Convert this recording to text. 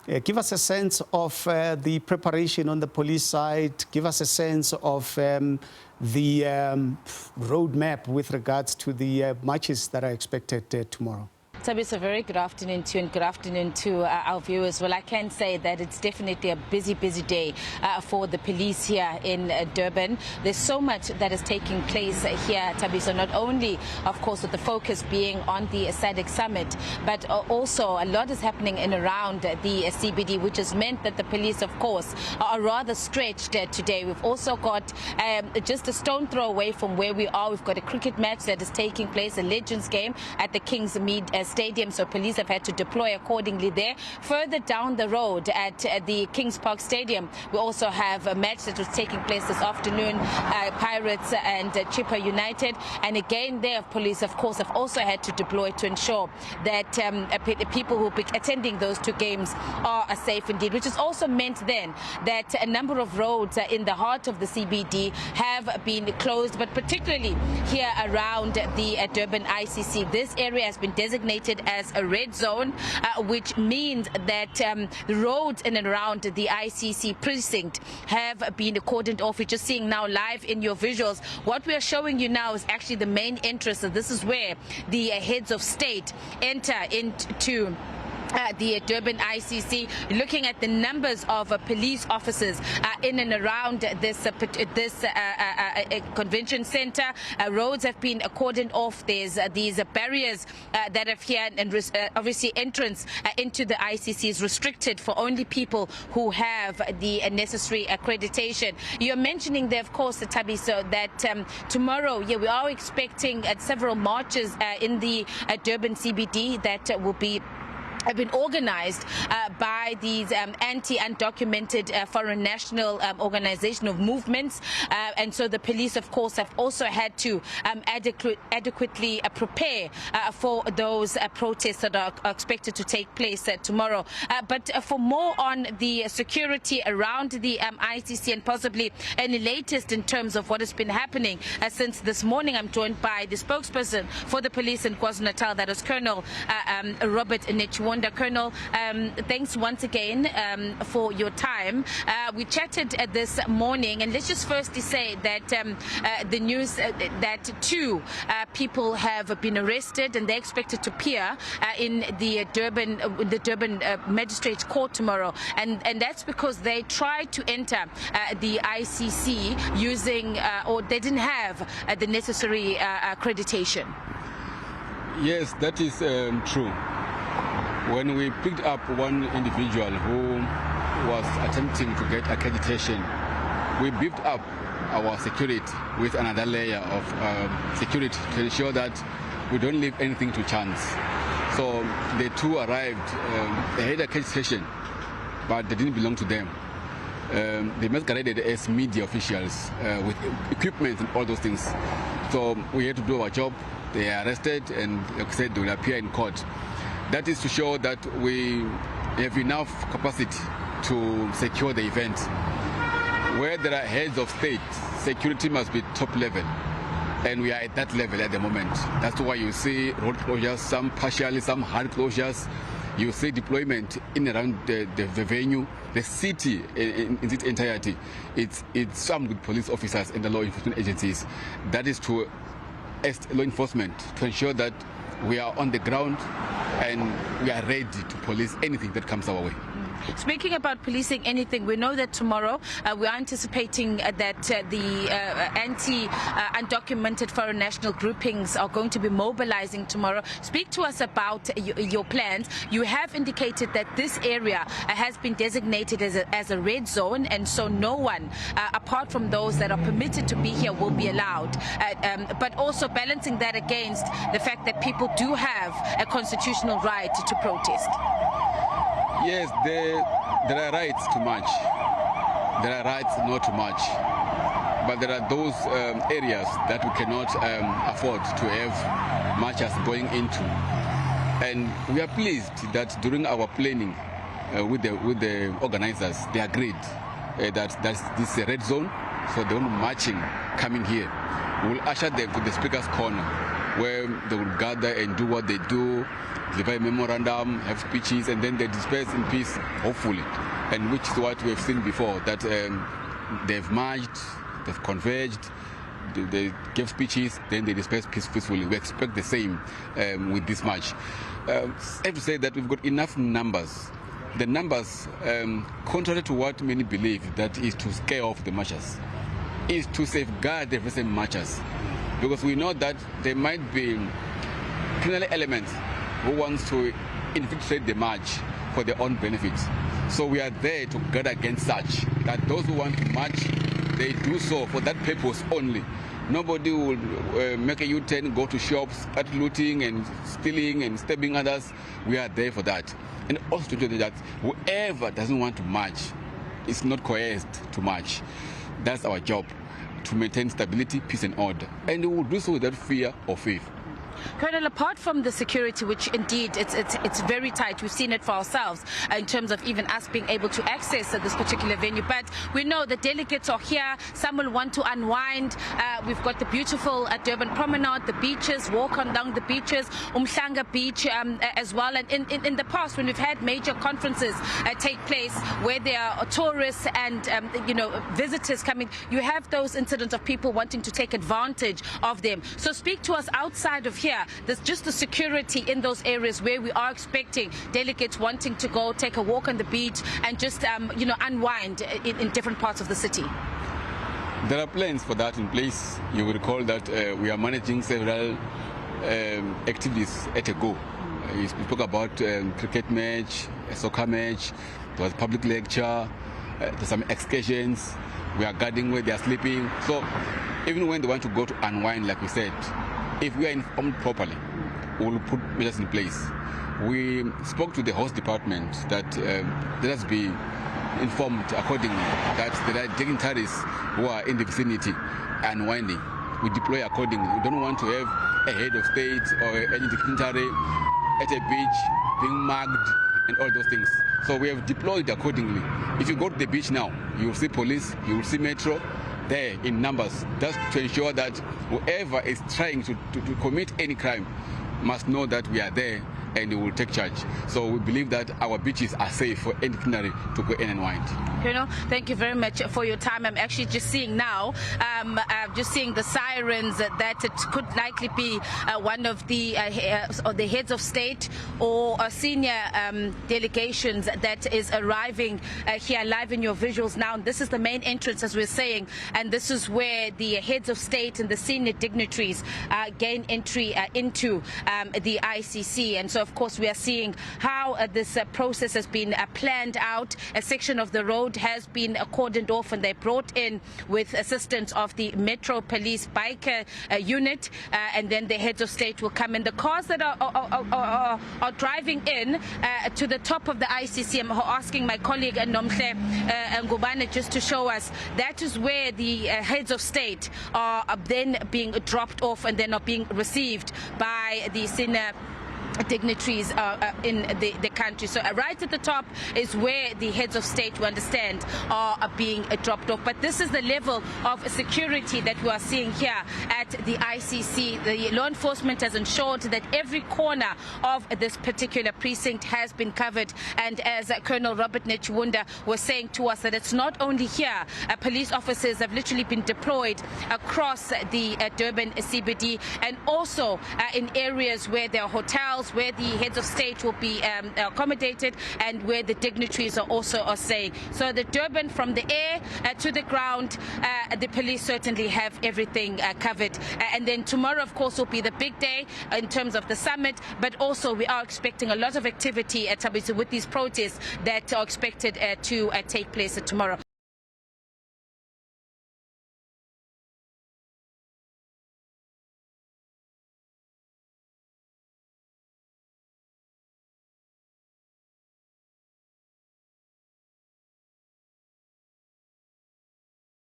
Give us a sense of the preparation on the police side. Give us a sense of the roadmap with regards to the marches that are expected tomorrow. SABC, a very good afternoon to you and good afternoon to our viewers. Well, I can say that it's definitely a busy day for the police here in Durban. There's so much that is taking place here, SABC, not only, of course, with the focus being on the SADC Summit, but also a lot is happening in around the CBD, which has meant that the police, of course, are rather stretched today. We've also got just a stone throw away from where we are. We've got a cricket match that is taking place, a Legends game at the King's Mead Stadium, so police have had to deploy accordingly there. Further down the road at the Kings Park Stadium, we also have a match that was taking place this afternoon, Pirates and Chipper United, and again there police, of course, have also had to deploy to ensure that people who will be attending those two games are safe indeed, which has also meant then that a number of roads in the heart of the CBD have been closed, but particularly here around the Durban ICC. This area has been designated as a red zone, which means that the roads in and around the ICC precinct have been cordoned off. We're just seeing now live in your visuals. What we are showing you now is actually the main entrance. So this is where the heads of state enter into the Durban ICC. Looking at the numbers of police officers in and around this convention center, roads have been cordoned off. There's these barriers that have here, and obviously entrance into the ICC is restricted for only people who have the necessary accreditation. You're mentioning there, of course, Tabiso, that tomorrow, we are expecting several marches in the Durban CBD that will be have been organized by these anti-undocumented foreign national organization of movements, and so the police, of course, have also had to adequately prepare for those protests that are expected to take place tomorrow. But for more on the security around the ICC and possibly any latest in terms of what has been happening since this morning, I'm joined by the spokesperson for the police in KwaZulu-Natal, that is Colonel Robert Netshiunda. Colonel, thanks once again for your time. We chatted this morning, and let's just firstly say that the news that two people have been arrested and they're expected to appear in the Durban Magistrates Court tomorrow, and that's because they tried to enter the ICC using or they didn't have the necessary accreditation. Yes, that is true. When we picked up one individual who was attempting to get accreditation, we beefed up our security with another layer of security to ensure that we don't leave anything to chance. So the two arrived, they had accreditation, but they didn't belong to them. They masqueraded as media officials with equipment and all those things. So we had to do our job. They are arrested and, like I said, they will appear in court. That is to show that we have enough capacity to secure the event. Where there are heads of state, security must be top level, and we are at that level at the moment. That's why you see road closures, some partially, some hard closures. You see deployment in around the venue, the city in its entirety. It's some good police officers and the law enforcement agencies. That is to law enforcement to ensure that we are on the ground and we are ready to police anything that comes our way. Speaking about policing anything, we know that tomorrow we are anticipating that the anti-undocumented foreign national groupings are going to be mobilizing tomorrow. Speak to us about your plans. You have indicated that this area has been designated as a red zone, and so no one, apart from those that are permitted to be here, will be allowed. But also balancing that against the fact that people do have a constitutional right to protest. Yes, there are rights to march. There are rights not to march. But there are those areas that we cannot afford to have marchers going into. And we are pleased that during our planning with the organizers, they agreed that this is a red zone, so they won't be marching coming here. We'll usher them to the Speaker's Corner, where they will gather and do what they do, deliver a memorandum, have speeches, and then they disperse in peace, hopefully. And which is what we have seen before, that they've marched, they've converged, they give speeches, then they disperse peacefully. We expect the same with this march. I have to say that we've got enough numbers. The numbers, contrary to what many believe, that is to scare off the marchers, is to safeguard the recent marchers. Because we know that there might be criminal elements who wants to infiltrate the march for their own benefit. So we are there to guard against such, that those who want to march, they do so for that purpose only. Nobody will make a U-turn, go to shops, start looting and stealing and stabbing others. We are there for that. And also to tell you that whoever doesn't want to march is not coerced to march. That's our job, to maintain stability, peace and order. And we will do so without fear or faith. Colonel, apart from the security, which indeed it's very tight, we've seen it for ourselves in terms of even us being able to access this particular venue, but we know the delegates are here. Some will want to unwind. We've got the beautiful Durban promenade, the beaches, walk on down the beaches, Umhlanga Beach as well. And in the past, when we've had major conferences take place where there are tourists and visitors coming, you have those incidents of people wanting to take advantage of them. So speak to us outside of here. There's just the security in those areas where we are expecting delegates wanting to go take a walk on the beach and just unwind in different parts of the city. There are plans for that in place. You will recall that we are managing several activities at a go. We spoke about cricket match, a soccer match, there was public lecture, there's some excursions. We are guarding where they are sleeping. So even when they want to go to unwind, like we said, if we are informed properly, we will put measures in place. We spoke to the host department that let us be informed accordingly, that there are dignitaries who are in the vicinity unwinding. We deploy accordingly. We don't want to have a head of state or any dignitary at a beach being mugged and all those things. So we have deployed accordingly. If you go to the beach now, you will see police, you will see metro, there in numbers, just to ensure that whoever is trying to commit any crime must know that we are there and we will take charge. So we believe that our beaches are safe for any criminal to go in and wind. Colonel, thank you very much for your time. I'm actually just seeing now, just seeing the sirens that it could likely be one of the heads of state or senior delegations that is arriving here live in your visuals now. And this is the main entrance, as we're saying, and this is where the heads of state and the senior dignitaries gain entry into the ICC. And so, of course, we are seeing how this process has been planned out. A section of the road has been cordoned off and they're brought in with assistance of the Metro Police biker unit, and then the heads of state will come in. The cars that are driving in to the top of the ICC, I'm asking my colleague Nomhle Ngubane just to show us, that is where the heads of state are then being dropped off and then are being received by the senior dignitaries in the country. So right at the top is where the heads of state, we understand, are being dropped off. But this is the level of security that we are seeing here at the ICC. The law enforcement has ensured that every corner of this particular precinct has been covered. And as Colonel Robert Netshiunda was saying to us, that it's not only here, police officers have literally been deployed across the Durban CBD, and also in areas where there are hotels, where the heads of state will be accommodated, and where the dignitaries are also staying. So the Durban, from the air to the ground, the police certainly have everything covered. And then tomorrow, of course, will be the big day in terms of the summit, but also we are expecting a lot of activity at SABC with these protests that are expected to take place tomorrow.